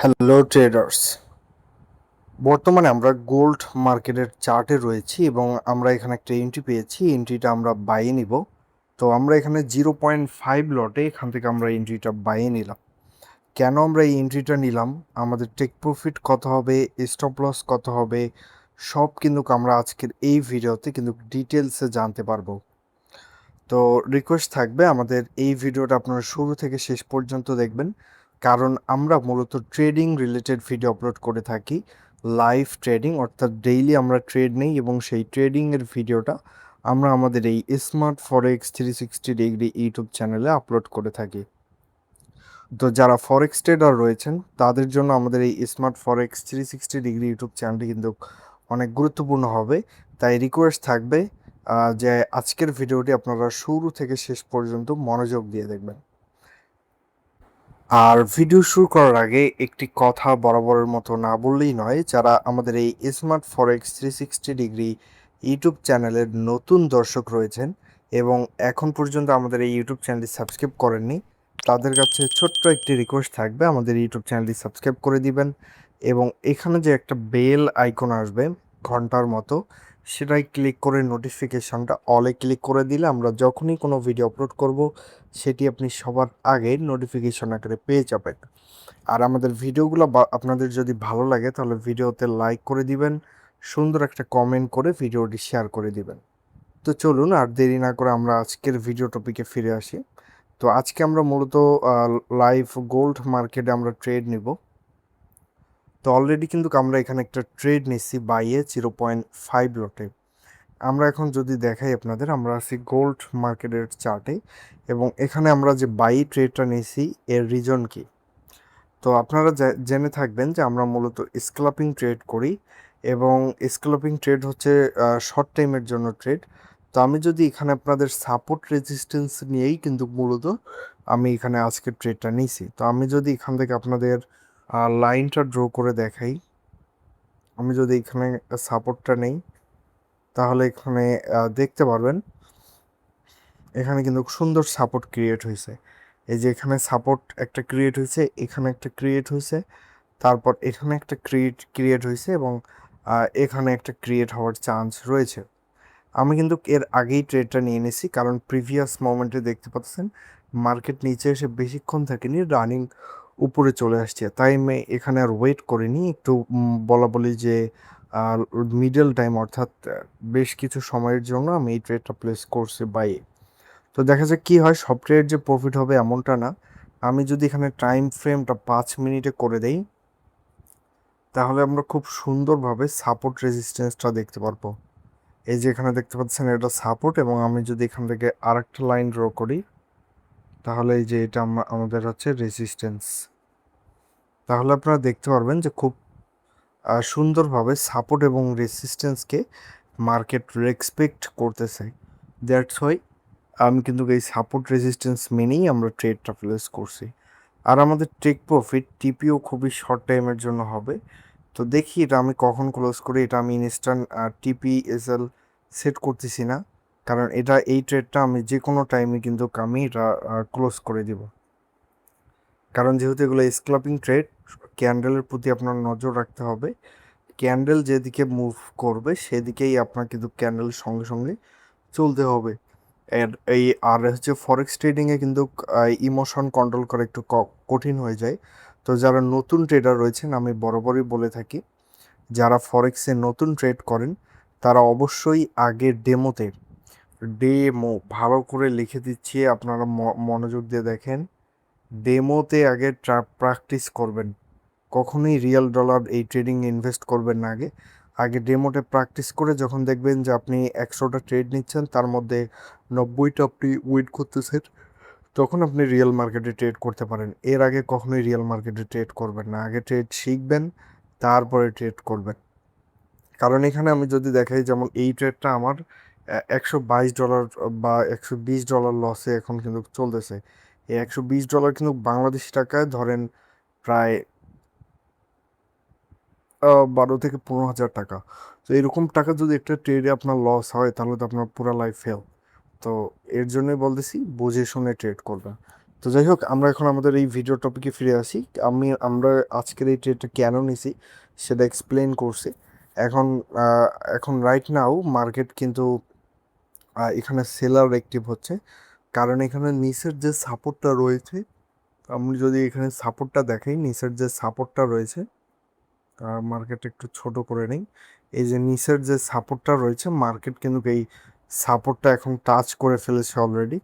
Hello traders. বর্তমানে আমরা gold মার্কেটের চার্টে রয়েছি এবং আমরা এখানে একটা এন্ট্রি পেয়েছি। এন্ট্রিটা আমরা বাইয়ে নিব। তো আমরা এখানে 0.5 লটে এখান থেকে আমরা এন্ট্রিটা বাইয়ে নিলাম। কেন আমরা এই এন্ট্রিটা নিলাম, আমাদের টেক প্রফিট কত হবে, স্টপ লস কত হবে, সব কিন্তু আমরা আজকের এই ভিডিওতে কিন্তু ডিটেলসে জানতে পারবো। তো রিকোয়েস্ট থাকবে আমাদের এই ভিডিওটা আপনারা শুরু থেকে শেষ পর্যন্ত দেখবেন, কারণ আমরা মূলত ট্রেডিং রিলেটেড ভিডিও আপলোড করে থাকি। লাইভ ট্রেডিং অর্থাৎ ডেইলি আমরা ট্রেড নেই এবং সেই ট্রেডিংয়ের ভিডিওটা আমরা আমাদের এই স্মার্ট ফরেক্স 360 ডিগ্রি ইউটিউব চ্যানেলে আপলোড করে থাকি। তো যারা ফরেক্স ট্রেডার রয়েছেন তাদের জন্য আমাদের এই স্মার্ট ফরেক্স 360 ডিগ্রি ইউটিউব চ্যানেলটি কিন্তু অনেক গুরুত্বপূর্ণ হবে। তাই রিকোয়েস্ট থাকবে যে আজকের ভিডিওটি আপনারা শুরু থেকে শেষ পর্যন্ত মনোযোগ দিয়ে দেখবেন। আর ভিডিও শুরু করার আগে একটি কথা বরাবরের মতো না বললেই নয়, যারা আমাদের এই স্মার্ট ফরেক্স 360 ডিগ্রি ইউটিউব চ্যানেলের নতুন দর্শক রয়েছেন এবং এখন পর্যন্ত আমাদের এই ইউটিউব চ্যানেলটি সাবস্ক্রাইব করেননি, তাদের কাছে ছোট্ট একটি রিকোয়েস্ট থাকবে, আমাদের ইউটিউব চ্যানেলটি সাবস্ক্রাইব করে দিবেন এবং এখানে যে একটা বেল আইকন আসবে ঘন্টার মতো, সেটাই ক্লিক করে নোটিফিকেশনটা অলে ক্লিক করে দিলে আমরা যখনই কোনো ভিডিও আপলোড করব সেটি আপনি সবার আগে নোটিফিকেশন আকারে পেয়ে যাবেন। আর আমাদের ভিডিওগুলো আপনাদের যদি ভালো লাগে তাহলে ভিডিওতে লাইক করে দিবেন, সুন্দর একটা কমেন্ট করে ভিডিওটি শেয়ার করে দিবেন। তো চলুন আর দেরি না করে আমরা আজকের ভিডিও টপিকে ফিরে আসি। তো আজকে আমরা মূলত লাইভ গোল্ড মার্কেটে আমরা ট্রেড নিব। তো অলরেডি কিন্তু আমরা এখানে একটা ট্রেড নিচ্ছি বাইয়ে 0.5 লটে। আমরা এখন যদি দেখাই আপনাদের, আমরা আছি গোল্ড মার্কেটের চার্টে এবং এখানে আমরা যে বাই ট্রেডটা নিয়েছি এর রিজন কি। তো আপনারা জেনে থাকবেন যে আমরা মূলত স্ক্যাল্পিং ট্রেড করি এবং স্ক্যাল্পিং ট্রেড হচ্ছে শর্ট টাইমের জন্য ট্রেড। তো আমি যদি এখানে আপনাদের সাপোর্ট রেজিস্ট্যান্স নিয়েই কিন্তু মূলত আমি এখানে আজকে ট্রেডটা নিয়েছি। তো আমি যদি এখান থেকে আপনাদের লাইনটা ড্র করে দেখাই, আমি যদি এখানে সাপোর্টটা নেই তাহলে এখানে দেখতে পারবেন এখানে কিন্তু সুন্দর সাপোর্ট ক্রিয়েট হয়েছে। এই যে এখানে সাপোর্ট একটা ক্রিয়েট হয়েছে, এখানে একটা ক্রিয়েট হয়েছে, তারপর এখানে একটা ক্রিয়েট হয়েছে এবং এখানে একটা ক্রিয়েট হওয়ার চান্স রয়েছে। আমি কিন্তু এর আগেই ট্রেডটা নিয়ে নিছি, কারণ প্রিভিয়াস মোমেন্টে দেখতে পাচ্ছেন মার্কেট নিচে এসে বেশিক্ষণ থাকেনি, রানিং উপরে চলে আসছে। তাই আমি এখানে আর ওয়েট করিনি, একটু বলা বলি যে মিডল টাইম অর্থাৎ বেশ কিছু সময়ের জন্য আমি এই ট্রেডটা প্লেস করছি বাইয়ে। তো দেখা যাক কী হয়, সব ট্রেড যে প্রফিট হবে এমনটা না। আমি যদি এখানে টাইম ফ্রেমটা 5 মিনিটে করে দেই তাহলে আমরা খুব সুন্দরভাবে সাপোর্ট রেজিস্ট্যান্সটা দেখতে পারবো। এই যে এখানে দেখতে পাচ্ছেন এটা সাপোর্ট এবং আমি যদি এখান থেকে আরেকটা লাইন ড্র করি তাহলে এই যে এটা আমাদের হচ্ছে রেজিস্ট্যান্স। তাহলে আপনারা দেখতে পারবেন যে খুব সুন্দরভাবে সাপোর্ট এবং রেজিস্ট্যান্সকে মার্কেট রেসপেক্ট করতেছে। দ্যাটস ওয়াই আমি কিন্তু এই সাপোর্ট রেজিস্ট্যান্স মেনেই আমরা ট্রেডটা প্লেস করছি। আর আমাদের টেক প্রফিট টিপিও খুবই শর্ট টাইমের জন্য হবে। তো দেখি এটা আমি কখন ক্লোজ করি। এটা আমি ইনস্ট্যান্ট টিপি এসএল সেট করতেছি না, কারণ এটা এই ট্রেডটা আমি যে কোনো টাইমে কিন্তু আমি এটা ক্লোজ করে দিব। কারণ যেহেতু এগুলো স্ক্যাল্পিং ট্রেড, ক্যান্ডেলের প্রতি আপনার নজর রাখতে হবে। ক্যান্ডেল যেদিকে মুভ করবে সেদিকেই আপনার কিন্তু ক্যান্ডেলের সঙ্গে সঙ্গে চলতে হবে। এর এই আর হচ্ছে ফরেক্স ট্রেডিংয়ে কিন্তু ইমোশন কন্ট্রোল করা একটু কঠিন হয়ে যায়। তো যারা নতুন ট্রেডার রয়েছেন আমি বরাবরই বলে থাকি, যারা ফরেক্সে নতুন ট্রেড করেন তারা অবশ্যই আগে ডেমো ভালো করে লিখে দিচ্ছি, আপনারা মনোযোগ দিয়ে দেখেন। ডেমোতে আগে প্র্যাকটিস করবেন, কখনোই রিয়েল ডলার এই ট্রেডিং ইনভেস্ট করবেন না। আগে আগে ডেমোতে প্র্যাকটিস করে যখন দেখবেন যে আপনি 100টা ট্রেড নিচ্ছেন তার মধ্যে 90টা আপনি উইন করতেছেন, তখন আপনি রিয়েল মার্কেটে ট্রেড করতে পারেন। এর আগে কখনোই রিয়েল মার্কেটে ট্রেড করবেন না, আগে ট্রেড শিখবেন তারপরে ট্রেড করবেন। কারণ এখানে আমি যদি দেখাই, যেমন এই ট্রেডটা আমার $122 বা $120 লসে এখন কিন্তু চলতেছে। এই $120 কিন্তু বাংলাদেশি টাকায় ধরেন প্রায় 12 থেকে 15 হাজার টাকা। তো এরকম টাকা যদি একটা ট্রেডে আপনার লস হয় তাহলে তো আপনার পুরো লাইফ ফেল। তো এর জন্যই বলতেছি বুঝে শুনে ট্রেড করবেন। তো যাই হোক, আমরা এখন আমাদের এই ভিডিও টপিকে ফিরে আসি। আমরা আজকের এই ট্রেডটা কেন নিছি সেটা এক্সপ্লেন করছি। এখন আহ, এখন রাইট নাও মার্কেট কিন্তু এখানে সেলার অ্যাক্টিভ হচ্ছে, কারণ এখানে নিচের যে সাপোর্টটা রয়েছে, আমি যদি এখানে সাপোর্টটা দেখাই, নিচের যে সাপোর্টটা রয়েছে, মার্কেট একটু ছোট করে নেই। এই যে নিচের যে সাপোর্টটা রয়েছে, মার্কেট কিন্তু এই সাপোর্টটা এখন টাচ করে ফেলেছে অলরেডি।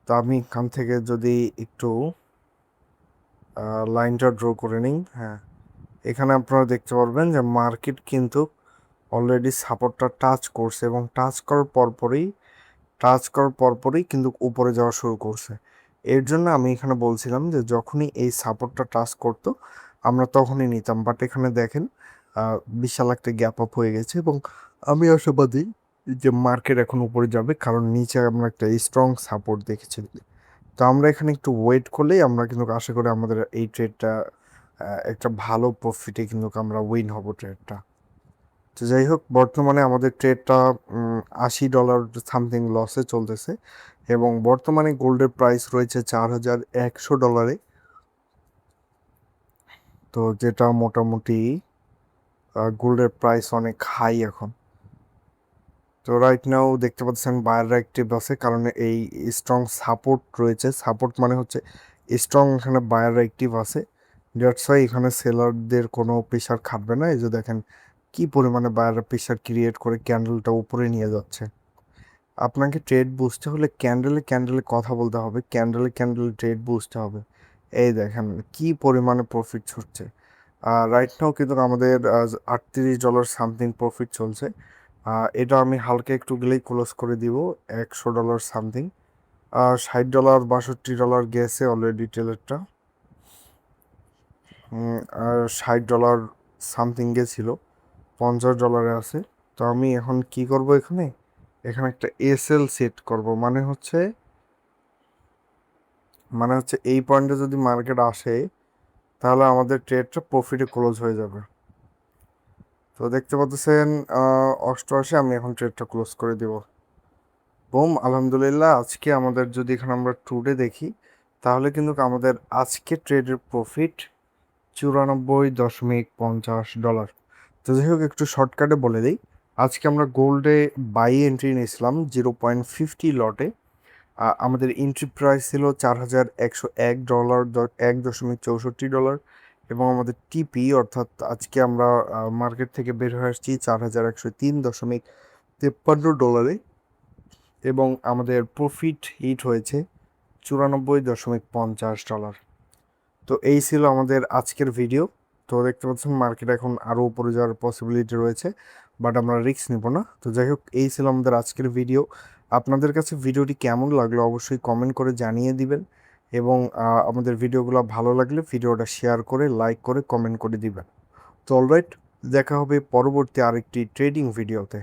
তো আমি এখান থেকে যদি একটু লাইনটা ড্র করে নিই, হ্যাঁ, এখানে আপনারা দেখতে পারবেন যে মার্কেট কিন্তু অলরেডি সাপোর্টটা টাচ করছে, এবং টাচ করার পরপরই কিন্তু উপরে যাওয়া শুরু করছে। এর জন্য আমি এখানে বলছিলাম যে যখনই এই সাপোর্টটা টাচ করতো আমরা তখনই নিতাম, বাট এখানে দেখেন বিশাল একটা গ্যাপ আপ হয়ে গেছে, এবং আমি আশাবাদী যে মার্কেট এখন উপরে যাবে, কারণ নিচে আমরা একটা স্ট্রং সাপোর্ট দেখেছি। তো আমরা এখানে একটু ওয়েট করলেই আমরা কিন্তু আশা করি আমাদের এই ট্রেডটা একটা ভালো প্রফিটে কিন্তু আমরা উইন হব ট্রেডটা। তো যাই হোক, বর্তমানে আমাদের ট্রেডটা $80 সামথিং লসে চলতেছে, এবং বর্তমানে গোল্ডের প্রাইস রয়েছে $4100, তো যেটা মোটামুটি গোল্ডের প্রাইস অনেক হাই এখন। তো রাইট নাও দেখতে পাচ্ছেন বায়াররা অ্যাক্টিভ আছে, কারণ এই স্ট্রং সাপোর্ট রয়েছে। সাপোর্ট মানে হচ্ছে স্ট্রং, এখানে বায়াররা অ্যাক্টিভ আছে। দ্যাটস ওয়াই এখানে সেলারদের কোনো প্রেশার খাটবে না। এই যে দেখেন কি পরিমাণে বায়াররা প্রেশার ক্রিয়েট করে ক্যান্ডেলটা উপরে নিয়ে যাচ্ছে। আপনাকে ট্রেড বুঝতে হলে ক্যান্ডেলে ক্যান্ডেলে কথা বলতে হবে, ক্যান্ডেলে ক্যান্ডেলে ট্রেড বুঝতে হবে। এই দেখেন কি পরিমাণে প্রফিট ছুটছে। রাইট নাও কিন্তু আমাদের $38 সামথিং প্রফিট চলছে। এটা আমি হালকা একটু গেলেই ক্লোজ করে দিব $100 সামথিং। $60 $62 গেছে অলরেডি টেলেরটা। আর $60 সামথিং গেছিল, $50 আছে। তো আমি এখন কি করব, এখানে এখানে একটা এসএল সেট করব, মানে হচ্ছে এই পয়েন্টে যদি মার্কেট আসে তাহলে আমাদের ট্রেডটা প্রফিটে ক্লোজ হয়ে যাবে। তো দেখতে পাচ্ছেন 88, আমি এখন ট্রেডটা ক্লোজ করে দিব। বুম, আলহামদুলিল্লাহ। আজকে আমাদের যদি এখানে আমরা টুডে দেখি, তাহলে কিন্তু আমাদের আজকে ট্রেডের প্রফিট $94.50। তো যাই হোক, একটু শর্টকাটে বলে দিই। আজকে আমরা গোল্ডে বাই এন্ট্রি নিয়েছিলাম 0.50 লটে। আমাদের এন্ট্রি প্রাইস ছিল $4101, $1.64, এবং আমাদের টিপি অর্থাৎ আজকে আমরা মার্কেট থেকে বের হয়ে আসছি $4103.53, এবং আমাদের প্রফিট হিট হয়েছে $94.50। তো এই ছিল আমাদের আজকের ভিডিও। তো দেখতে পাচ্ছেন মার্কেট এখন আরও উপরে যাওয়ার পসিবিলিটি রয়েছে, বাট আমরা রিস্ক নিব না। তো যাই হোক, এই ছিল আমাদের আজকের ভিডিও। আপনাদের কাছে ভিডিওটি কেমন লাগলো অবশ্যই কমেন্ট করে জানিয়ে দিবেন, এবং আমাদের ভিডিওগুলো ভালো লাগলে ভিডিওটা শেয়ার করে, লাইক করে, কমেন্ট করে দিবেন। তো অলরাইট, দেখা হবে পরবর্তী আরেকটি ট্রেডিং ভিডিওতে।